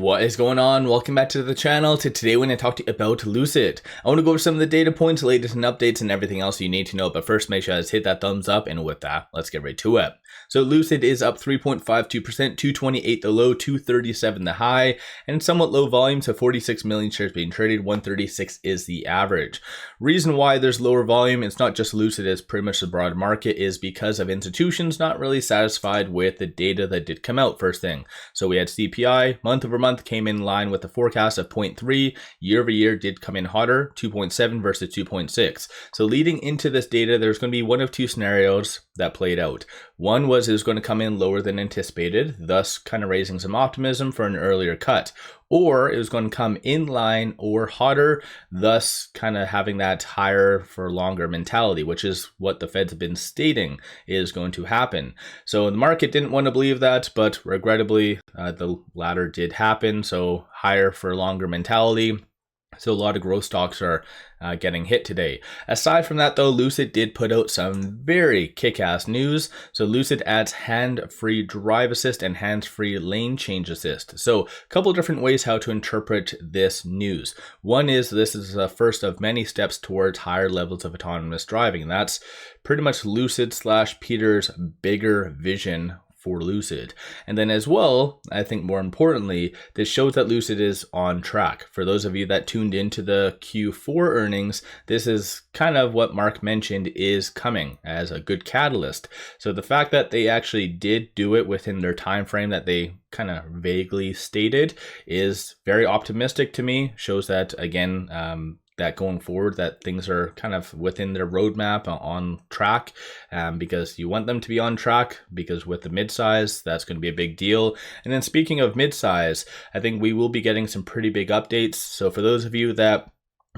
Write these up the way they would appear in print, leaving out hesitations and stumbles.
What is going on? Welcome back to the channel. Today we're going to talk to you about Lucid. I want to go over some of the data points, latest and updates, and everything else you need to know. But first, make sure you guys hit that thumbs up. And with that, let's get right to it. So Lucid is up 3.52%, 228 the low, 237 the high, and somewhat low volume. So 46 million shares being traded, 136 is the average. Reason why there's lower volume, it's not just Lucid, it's pretty much the broad market, is because of institutions not really satisfied with the data that did come out first thing. So we had CPI month over month came in line with the forecast of 0.3. Year over year did come in hotter, 2.7 versus 2.6. So leading into this data, there's going to be one of two scenarios that played out. One was it was going to come in lower than anticipated, thus kind of raising some optimism for an earlier cut. Or it was going to come in line or hotter, thus kind of having that higher for longer mentality, which is what the Feds have been stating is going to happen. So the market didn't want to believe that, but regrettably, the latter did happen. So higher for longer mentality. So a lot of growth stocks are getting hit today. Aside from that though, Lucid did put out some very kick-ass news. So Lucid adds hand-free drive assist and hands-free lane change assist. So a couple different ways how to interpret this news. One is this is the first of many steps towards higher levels of autonomous driving. And that's pretty much Lucid / Peter's bigger vision for Lucid. And then as well, I think more importantly, this shows that Lucid is on track. For those of you that tuned into the Q4 earnings, this is kind of what Mark mentioned is coming as a good catalyst. So the fact that they actually did do it within their time frame that they kind of vaguely stated is very optimistic to me. Shows that again, that going forward that things are kind of within their roadmap on track, because you want them to be on track, because with the midsize, that's going to be a big deal. And then speaking of midsize, I think we will be getting some pretty big updates. So for those of you that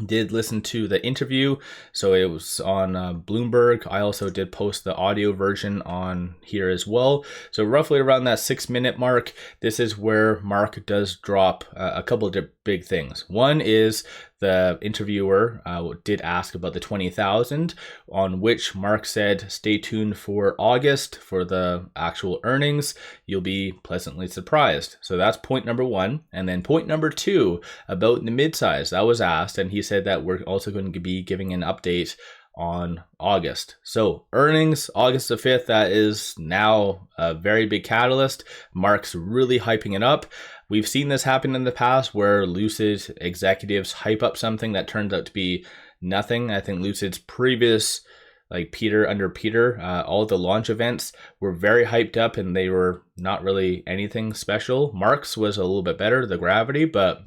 did listen to the interview, so it was on Bloomberg. I also did post the audio version on here as well. So roughly around that 6-minute mark, this is where Mark does drop a couple of big things. One is the interviewer did ask about the 20,000, on which Mark said, stay tuned for August for the actual earnings. You'll be pleasantly surprised. So that's point number one. And then point number two about the midsize, that was asked, and he said that we're also going to be giving an update on August. So earnings, August the 5th, that is now a very big catalyst. Mark's really hyping it up. We've seen this happen in the past where Lucid executives hype up something that turns out to be nothing. I think Lucid's previous, like under Peter, all the launch events were very hyped up and they were not really anything special. Mark's was a little bit better, the Gravity, but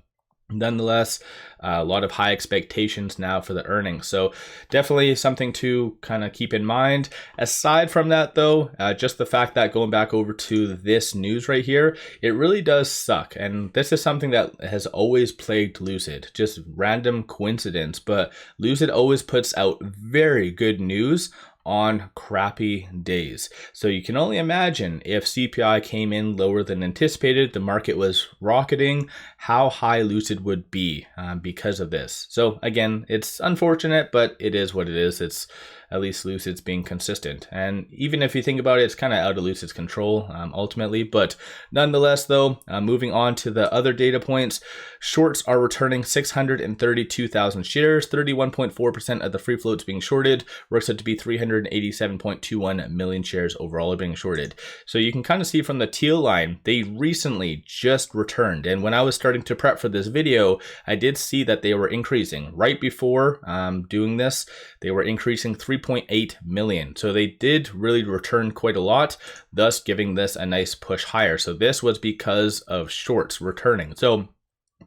nonetheless, a lot of high expectations now for the earnings. So definitely something to kind of keep in mind. Aside from that though, just the fact that going back over to this news right here, it really does suck. And this is something that has always plagued Lucid, just random coincidence, but Lucid always puts out very good news on crappy days. So you can only imagine if CPI came in lower than anticipated, the market was rocketing, how high Lucid would be because of this. So again, it's unfortunate, but it is what it is. It's at least Lucid's being consistent. And even if you think about it, it's kind of out of Lucid's control ultimately. But nonetheless, though, moving on to the other data points, shorts are returning 632,000 shares, 31.4% of the free floats being shorted, works out to be 387.21 million shares overall are being shorted. So you can kind of see from the teal line, they recently just returned. And when I was starting to prep for this video, I did see that they were increasing. Right before doing this, they were increasing 3.8 million. So they did really return quite a lot, thus giving this a nice push higher. So this was because of shorts returning. So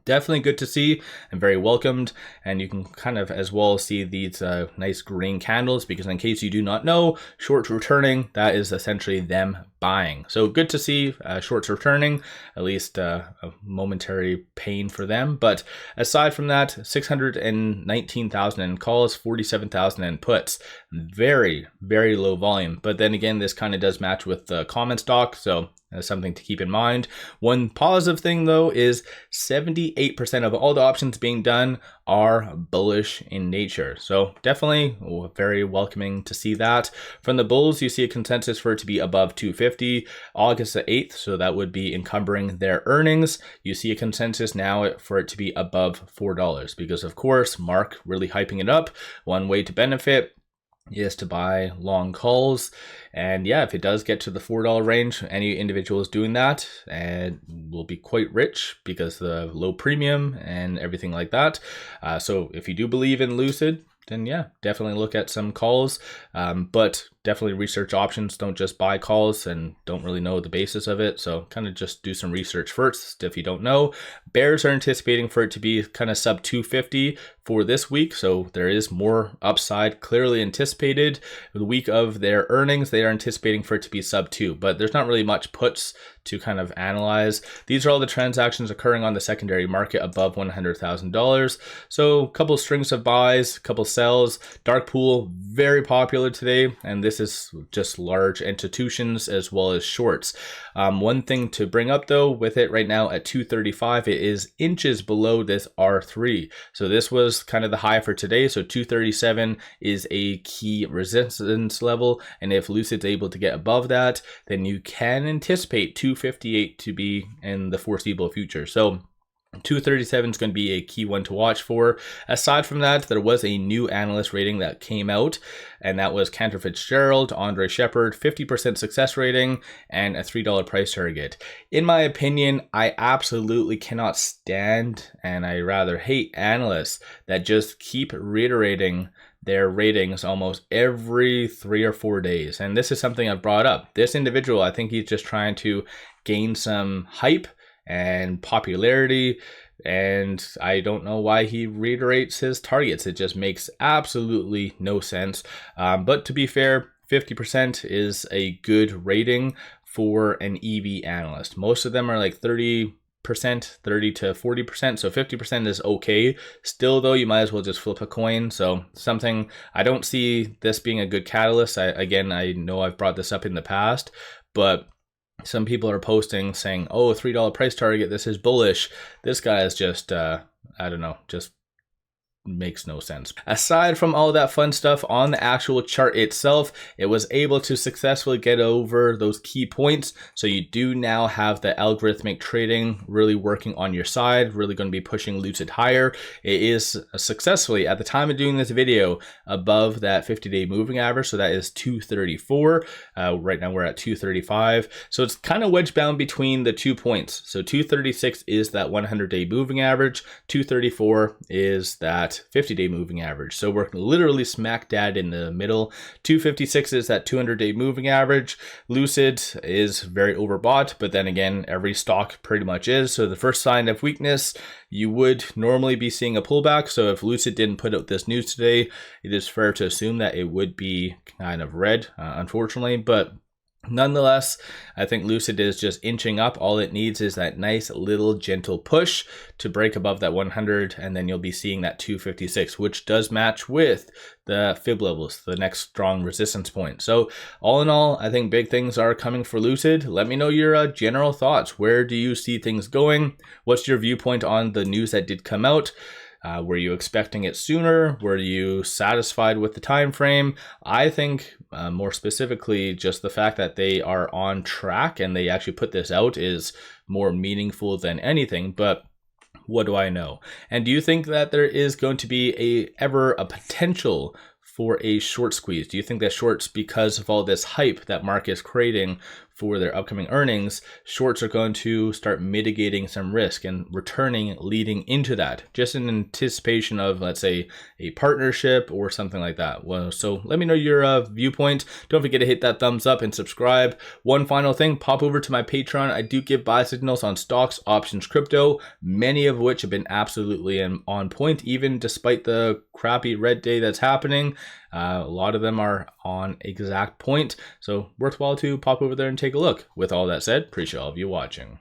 definitely good to see and very welcomed. And you can kind of as well see these nice green candles, because in case you do not know, shorts returning, that is essentially them buying. So good to see shorts returning, at least a momentary pain for them. But aside from that, 619,000 in calls, 47,000 in puts. Very, very low volume. But then again, this kind of does match with the common stock. So That's something to keep in mind. One positive thing though is 78% of all the options being done are bullish in nature. So definitely very welcoming to see that. From the bulls, you see a consensus for it to be above 250 August the 8th. So that would be encumbering their earnings. You see a consensus now for it to be above $4 because of course, Mark really hyping it up. One way to benefit is to buy long calls. And yeah, if it does get to the $4 range, any individual is doing that and will be quite rich because the low premium and everything like that. So if you do believe in Lucid, then yeah, definitely look at some calls, but definitely research options. Don't just buy calls and don't really know the basis of it. So kind of just do some research first if you don't know. Bears are anticipating for it to be kind of sub 250 for this week. So there is more upside clearly anticipated. The week of their earnings, they are anticipating for it to be sub 2, but there's not really much puts to kind of analyze. These are all the transactions occurring on the secondary market above $100,000. So a couple strings of buys, a couple sells. Dark pool, very popular today. And this is just large institutions as well as shorts. One thing to bring up though, with it right now at 235, it is inches below this R3. So this was kind of the high for today. So 237 is a key resistance level. And if Lucid's able to get above that, then you can anticipate 258 to be in the foreseeable future. So 237 is going to be a key one to watch for. Aside from that, there was a new analyst rating that came out, and that was Cantor Fitzgerald, Andre Shepard, 50% success rating, and a $3 price target. In my opinion, I absolutely cannot stand, and I rather hate analysts that just keep reiterating their ratings almost every 3 or 4 days. And this is something I've brought up. This individual, I think he's just trying to gain some hype and popularity, and I don't know why he reiterates his targets. It just makes absolutely no sense. But to be fair, 50% is a good rating for an EV analyst. Most of them are like 30 to 40%, so 50% is okay. Still though, you might as well just flip a coin. So something, I don't see this being a good catalyst. I know I've brought this up in the past, but some people are posting saying, oh, $3 price target, this is bullish. This guy is just, I don't know, just makes no sense. Aside from all that fun stuff on the actual chart itself, it was able to successfully get over those key points. So you do now have the algorithmic trading really working on your side, really going to be pushing Lucid higher. It is successfully, at the time of doing this video, above that 50-day moving average. So that is 234. Right now we're at 235. So it's kind of wedge bound between the 2 points. So 236 is that 100-day moving average. 234 is that 50-day moving average. So we're literally smack dab in the middle. 256 is that 200-day moving average. Lucid is very overbought, but then again, every stock pretty much is. So the first sign of weakness, you would normally be seeing a pullback. So if Lucid didn't put out this news today, it is fair to assume that it would be kind of red, unfortunately, but nonetheless, I think Lucid is just inching up. All it needs is that nice little gentle push to break above that 100, and then you'll be seeing that 256, which does match with the fib levels, the next strong resistance point. So all in all, I think big things are coming for Lucid. Let me know your general thoughts. Where do you see things going? What's your viewpoint on the news that did come out? Were you expecting it sooner? Were you satisfied with the time frame? I think more specifically, just the fact that they are on track and they actually put this out is more meaningful than anything. But what do I know? And do you think that there is going to be ever a potential for a short squeeze? Do you think that shorts, because of all this hype that Mark is creating for their upcoming earnings, shorts are going to start mitigating some risk and returning leading into that, just in anticipation of, let's say, a partnership or something like that? Well, so let me know your viewpoint. Don't forget to hit that thumbs up and subscribe. One final thing, pop over to my Patreon. I do give buy signals on stocks, options, crypto, many of which have been absolutely on point, even despite the crappy red day that's happening. A lot of them are on exact point, so worthwhile to pop over there and take a look. With all that said, appreciate all of you watching.